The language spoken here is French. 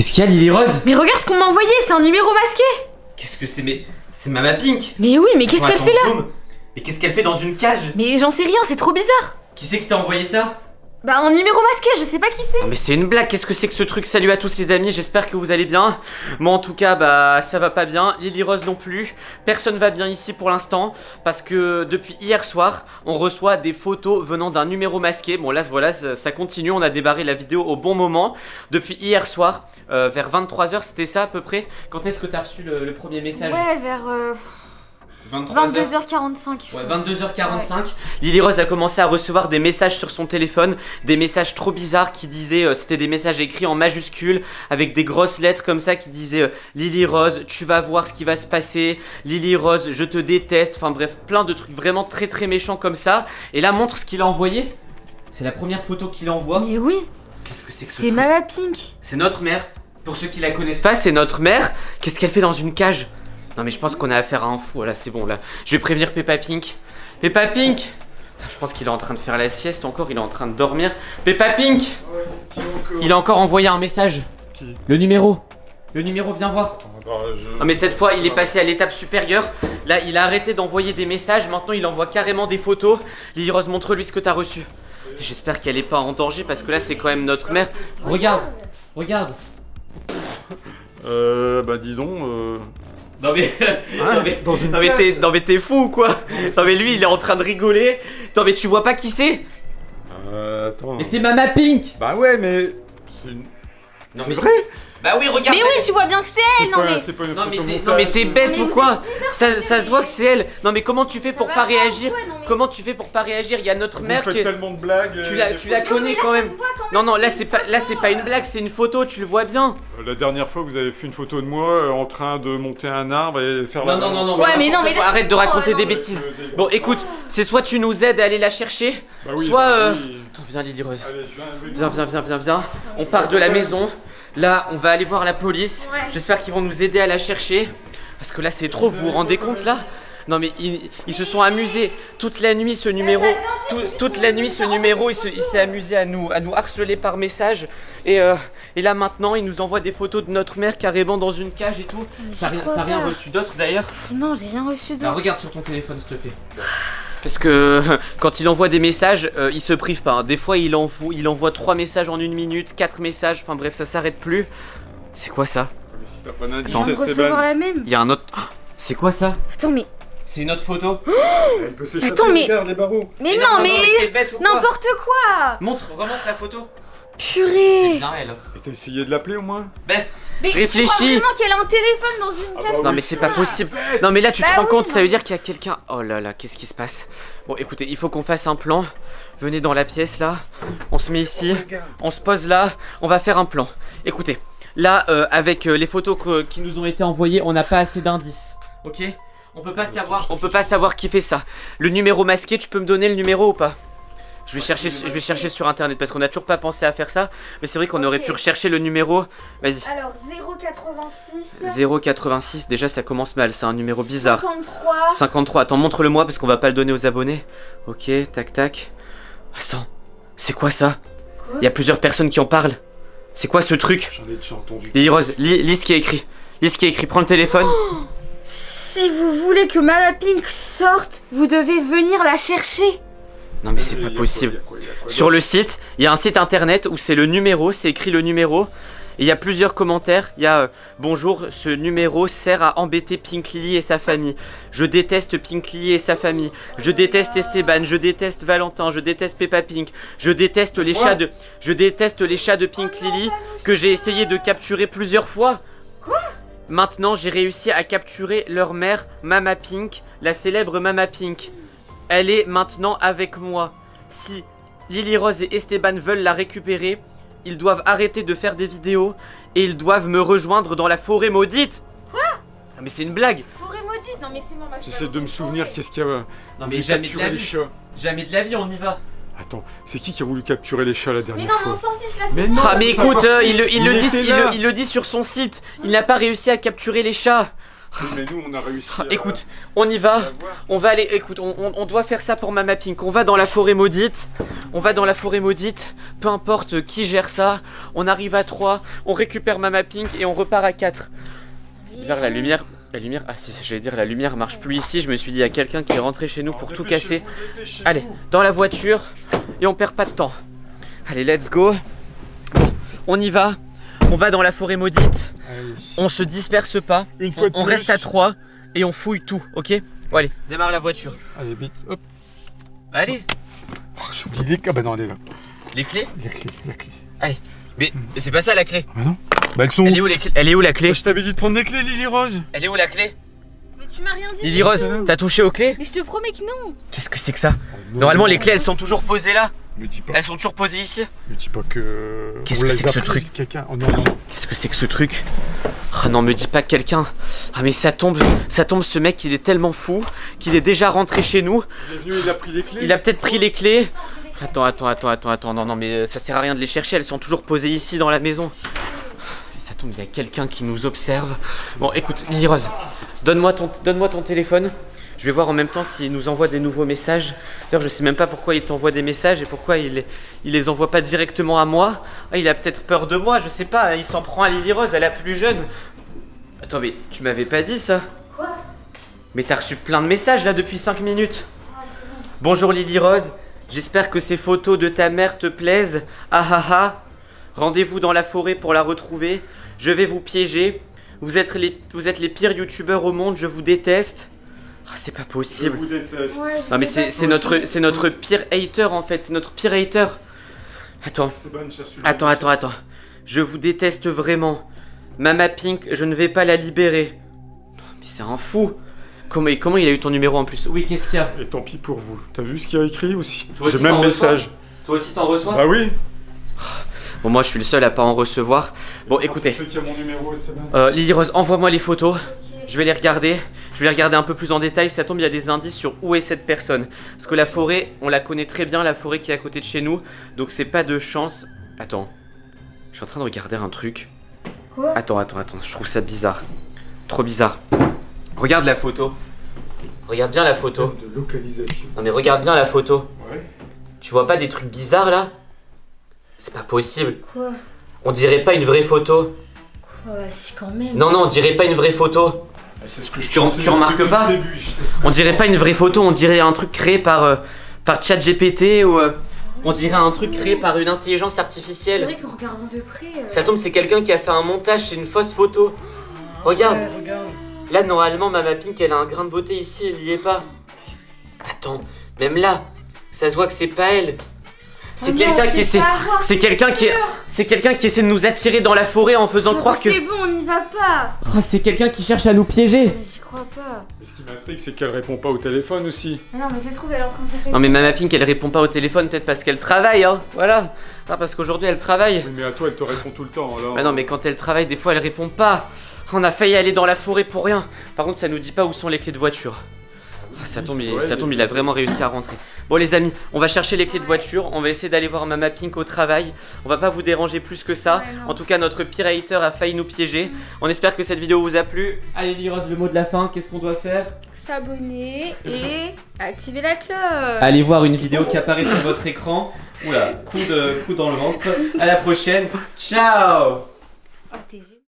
Qu'est-ce qu'il y a, Lily Rose? Mais regarde ce qu'on m'a envoyé, c'est un numéro masqué. Qu'est-ce que c'est? Mais c'est Mama Pink. Mais oui, mais qu'est-ce qu'elle fait là? Mais qu'est-ce qu'elle fait dans une cage? Mais j'en sais rien, c'est trop bizarre. Qui c'est qui t'a envoyé ça? Bah un numéro masqué, je sais pas qui c'est. Non mais c'est une blague, qu'est-ce que c'est que ce truc? Salut à tous les amis, j'espère que vous allez bien. Moi en tout cas, bah ça va pas bien, Lily Rose non plus. Personne va bien ici pour l'instant, parce que depuis hier soir, on reçoit des photos venant d'un numéro masqué. Bon là voilà, ça continue, on a débarré la vidéo au bon moment. Depuis hier soir, vers 23 h, c'était ça à peu près. Quand est-ce que t'as reçu le premier message? Ouais, vers 22h45. Ouais, 22h45. Ouais. Lily Rose a commencé à recevoir des messages sur son téléphone, des messages trop bizarres qui disaient, c'était des messages écrits en majuscules avec des grosses lettres comme ça qui disaient Lily Rose, tu vas voir ce qui va se passer. Lily Rose, je te déteste. Enfin bref, plein de trucs vraiment très très méchants comme ça. Et là, montre ce qu'il a envoyé. C'est la première photo qu'il envoie. Mais oui. Qu'est-ce que c'est que ce truc? C'est Mama Pink. C'est notre mère. Pour ceux qui la connaissent pas, c'est notre mère. Qu'est-ce qu'elle fait dans une cage? Non mais je pense qu'on a affaire à un fou, là c'est bon là. Je vais prévenir Peppa Pink. Peppa Pink! Je pense qu'il est en train de faire la sieste encore, il est en train de dormir. Peppa Pink! Il a encore envoyé un message. Qui? Le numéro, viens voir. Non mais cette fois il est passé à l'étape supérieure. Là il a arrêté d'envoyer des messages, maintenant il envoie carrément des photos. Lily Rose, montre-lui ce que t'as reçu. J'espère qu'elle est pas en danger parce que là c'est quand même notre mère. Regarde, regarde. Bah dis donc Non mais, dans une t'es fou ou quoi? Non mais lui il est en train de rigoler. Non mais tu vois pas qui c'est? Attends. Mais c'est Mama Pink. Bah ouais mais c'est une... Non c'est mais vrai. Bah oui regarde. Mais oui tu vois bien que c'est elle. Non mais c'est pas une non photo mais t'es bête ou quoi? bizarre, Ça se voit que c'est elle. Non mais comment tu fais pour va pas pas, réagir? ouais, non, mais- Comment tu fais pour pas réagir? Il y a notre Vous mère faites qui est... tellement de blagues. Tu la connais quand même. Non là c'est pas une blague, c'est une photo, tu le vois bien. La dernière fois vous avez fait une photo de moi en train de monter un arbre et faire la... Non. Ouais, mais non, mais là, arrête de raconter non, des mais- bêtises. Bon écoute, c'est soit tu nous aides à aller la chercher, Bah oui, soit bah oui. Attends, viens Lily Rose. Allez, je viens. Viens. On part de la maison. Là, on va aller voir la police. Ouais. J'espère qu'ils vont nous aider à la chercher. Parce que là, c'est trop, vous vous rendez compte là? Non mais ils se sont amusés toute la nuit ce numéro. Toute la nuit ce numéro, il s'est amusé à nous harceler par message. Et là maintenant, il nous envoie des photos de notre mère carrément dans une cage et tout. T'as rien reçu d'autre d'ailleurs? Non, j'ai rien reçu d'autre. Regarde sur ton téléphone s'il te plaît. Parce que quand il envoie des messages, il se prive pas. Hein. Des fois, il envoie 3 messages en 1 minute, 4 messages, enfin bref, ça s'arrête plus. C'est quoi ça? Mais si t'as pas d'indice, Je vais recevoir la même. Il y a un autre. Oh, c'est quoi ça? Attends mais. C'est une autre photo. Elle peut s'échapper. Attends, mais- Regarde les barreaux. Mais non mais. t'es bête ou quoi? N'importe quoi. Remonte la photo. C'est Purée. bien elle. Et t'as essayé de l'appeler au moins? Ben, Mais réfléchis. tu crois vraiment qu'elle a un téléphone dans une cage? bah non oui, mais c'est pas possible. Non mais là tu te Bah rends oui, compte, non. ça veut dire qu'il y a quelqu'un. Oh là là, qu'est-ce qui se passe? Bon écoutez, il faut qu'on fasse un plan. Venez dans la pièce là. On se met ici. On se pose là. On va faire un plan. Écoutez, là avec les photos qui nous ont été envoyées, on n'a pas assez d'indices. Ok? On peut pas savoir qui fait ça. Le numéro masqué, tu peux me donner le numéro ou pas? Je vais chercher sur internet parce qu'on a toujours pas pensé à faire ça. Mais c'est vrai qu'on aurait pu rechercher le numéro. Vas-y. Alors 086. 086, déjà ça commence mal, c'est un numéro bizarre. 53. 53, attends, montre-le moi parce qu'on va pas le donner aux abonnés. Ok, tac. Attends, c'est quoi ça? Quoi? Il y a plusieurs personnes qui en parlent. C'est quoi ce truc? J'en ai déjà entendu. Lily Rose, lis ce qui est écrit. Prends le téléphone. Si vous voulez que Mama Pink sorte, vous devez venir la chercher. Non mais c'est pas possible. Sur le site, il y a un site internet où c'est le numéro, c'est écrit le numéro. Et il y a plusieurs commentaires. Il y a bonjour, ce numéro sert à embêter Pink Lily et sa famille. Je déteste Pink Lily et sa famille. Je déteste Esteban, je déteste Valentin, je déteste Peppa Pink. Je déteste les chats de Pink Lily que j'ai essayé de capturer plusieurs fois. Quoi? Maintenant, j'ai réussi à capturer leur mère, Mama Pink, la célèbre Mama Pink. Elle est maintenant avec moi. Si Lily Rose et Esteban veulent la récupérer, ils doivent arrêter de faire des vidéos et ils doivent me rejoindre dans la forêt maudite. Quoi? Ah mais c'est une blague. Forêt maudite? Non mais c'est Mama Pink. J'essaie de me souvenir qu'est-ce qu'il y a. Non mais jamais de la les vie. chats. Jamais de la vie, on y va. Attends, c'est qui a voulu capturer les chats la Mais dernière non mais on fois? s'en fiche là. Mais c'est non. bon. Ah mais ça écoute, va. il Il était là. le dit sur son site. Il n'a pas réussi à capturer les chats. Oui, mais nous, on a réussi à... Écoute, on y va. On va aller, écoute, on doit faire ça pour Mama Pink. On va dans la forêt maudite. On va dans la forêt maudite. Peu importe qui gère ça. On arrive à 3. On récupère Mama Pink et on repart à 4. C'est bizarre, la lumière. Ah si, j'allais dire, la lumière marche plus ici. Je me suis dit, il y a quelqu'un qui est rentré chez nous pour tout casser. Allez, dans la voiture. Et on perd pas de temps. Allez, let's go. Bon, on y va. On va dans la forêt maudite. Allez. On se disperse pas. On reste à 3 et on fouille tout, ok? Bon, allez, démarre la voiture. Allez, vite, hop. Allez. Oh, j'ai oublié les clés. Ah bah non, elle est là. Les clés? La clé. Allez. Mais c'est pas ça la clé. Ah bah non. Bah elles sont Elle est où les clés? Elle est où la clé? Je t'avais dit de prendre les clés, Lily Rose. Elle est où la clé? Mais tu m'as rien dit. Lily Rose, t'as touché aux clés? Mais je te promets que non. Qu'est-ce que c'est que ça? Normalement les clés elles sont toujours posées là. Me dis pas. Elles sont toujours posées ici. Me dis pas que... Qu'est-ce que c'est que ce truc? Quelqu'un... Oh non, non, non. Qu'est-ce que c'est que ce truc? Ah non, me dis pas quelqu'un. Ah mais ça tombe, ce mec il est tellement fou qu'il est déjà rentré chez nous. Il est venu, il a pris les clés. Il a peut-être pris les clés. Attends, non mais ça sert à rien de les chercher, elles sont toujours posées ici dans la maison. Ça tombe, il y a quelqu'un qui nous observe. Bon écoute, Lily Rose, donne-moi ton téléphone. Je vais voir en même temps s'il nous envoie des nouveaux messages. D'ailleurs, je sais même pas pourquoi il t'envoie des messages et pourquoi il les envoie pas directement à moi. Ah, il a peut-être peur de moi, je sais pas. Il s'en prend à Lily Rose, elle est la plus jeune. Attends, mais tu m'avais pas dit ça? Quoi? Mais t'as reçu plein de messages là depuis 5 minutes. Bonjour Lily Rose, j'espère que ces photos de ta mère te plaisent. Ah ah ah. Rendez-vous dans la forêt pour la retrouver. Je vais vous piéger. Vous êtes les pires youtubeurs au monde, je vous déteste. Oh, c'est pas possible. Je vous déteste. Ouais, Non mais c'est notre pire hater en fait, c'est notre pire hater. Attends, attends. Je vous déteste vraiment. Mama Pink, je ne vais pas la libérer. Non mais c'est un fou. Comment il a eu ton numéro en plus? Oui, qu'est-ce qu'il y a? Et tant pis pour vous. T'as vu ce qu'il a écrit aussi? Toi aussi, j'ai le même t'en reçois? message. Toi aussi t'en reçois? Bah oui. Bon moi je suis le seul à pas en recevoir. Bon écoutez, C'est celui qui a mon numéro, Esteban. Lily Rose, envoie-moi les photos. Je vais les regarder. Je vais les regarder un peu plus en détail. Ça tombe, il y a des indices sur où est cette personne. Parce que la forêt, on la connaît très bien, la forêt qui est à côté de chez nous. Donc c'est pas de chance. Attends. Je suis en train de regarder un truc. Quoi? Attends. Je trouve ça bizarre. Trop bizarre. Regarde la photo. Regarde bien la photo. De localisation. Non mais regarde bien la photo. Ouais. Tu vois pas des trucs bizarres là? C'est pas possible. Quoi? On dirait pas une vraie photo. Quoi? Bah si quand même. Non, on dirait pas une vraie photo. C'est ce que je Tu pensais remarques depuis pas? le début, je sais ça. On dirait pas une vraie photo, on dirait un truc créé par ChatGPT ou on dirait un truc créé par une intelligence C'est artificielle. vrai qu'en regardant de près. Ça tombe, c'est quelqu'un qui a fait un montage, c'est une fausse photo. Regarde. Ouais, regarde. Là, normalement, Mama Pink, elle a un grain de beauté ici, elle y est pas. Attends, même là, ça se voit que c'est pas elle. C'est quelqu'un qui essaie. C'est quelqu'un qui essaie de nous attirer dans la forêt en faisant croire que. C'est bon, on n'y va pas. Oh, c'est quelqu'un qui cherche à nous piéger. Mais j'y crois pas. Mais ce qui m'intrigue, c'est qu'elle répond pas au téléphone aussi. Mais non, mais ça se trouve, elle est en train de faire. Non mais Mama Pink elle répond pas au téléphone peut-être parce qu'elle travaille hein, voilà. Ah, parce qu'aujourd'hui elle travaille. Oui, mais à toi, elle te répond tout le temps, alors. Bah non mais quand elle travaille des fois elle répond pas. On a failli aller dans la forêt pour rien. Par contre ça nous dit pas où sont les clés de voiture. Ah, ça tombe, il a vraiment réussi à rentrer. Bon les amis, on va chercher les clés de voiture. On va essayer d'aller voir Mama Pink au travail. On va pas vous déranger plus que ça. Ouais, En tout cas notre pire hater a failli nous piéger. On espère que cette vidéo vous a plu. Allez Lily Rose, le mot de la fin, qu'est-ce qu'on doit faire? S'abonner et activer la cloche. Allez voir une vidéo qui apparaît sur votre écran. Oula, coup dans le ventre. À la prochaine. Ciao. Oh, t'es